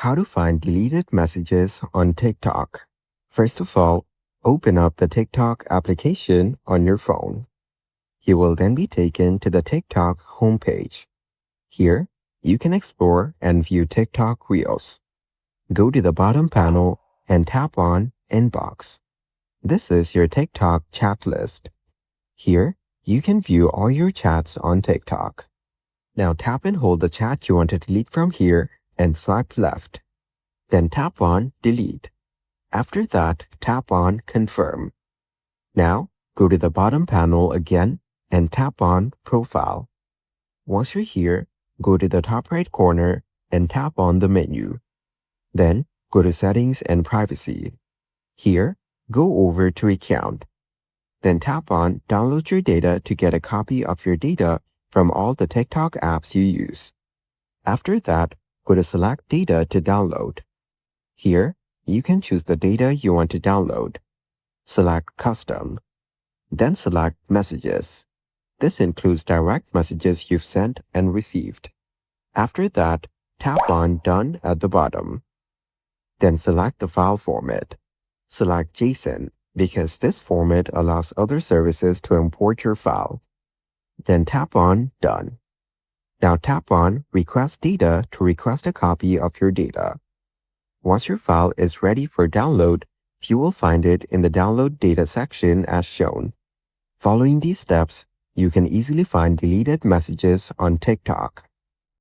How to find deleted messages on TikTok. First of all, open up the TikTok application on your phone. You will then be taken to the TikTok homepage. Here, you can explore and view TikTok Reels. Go to the bottom panel and tap on Inbox. This is your TikTok chat list. Here, you can view all your chats on TikTok. Now tap and hold the chat you want to delete from here and swipe left. Then tap on Delete. After that, tap on Confirm. Now, go to the bottom panel again and tap on Profile. Once you're here, go to the top right corner and tap on the menu. Then, go to Settings and Privacy. Here, go over to Account. Then tap on Download your data to get a copy of your data from all the TikTok apps you use. After that, go to Select Data to download. Here, you can choose the data you want to download. Select Custom. Then select Messages. This includes direct messages you've sent and received. After that, tap on Done at the bottom. Then select the file format. Select JSON because this format allows other services to import your file. Then tap on Done. Now tap on Request Data to request a copy of your data. Once your file is ready for download, you will find it in the Download Data section as shown. Following these steps, you can easily find deleted messages on TikTok.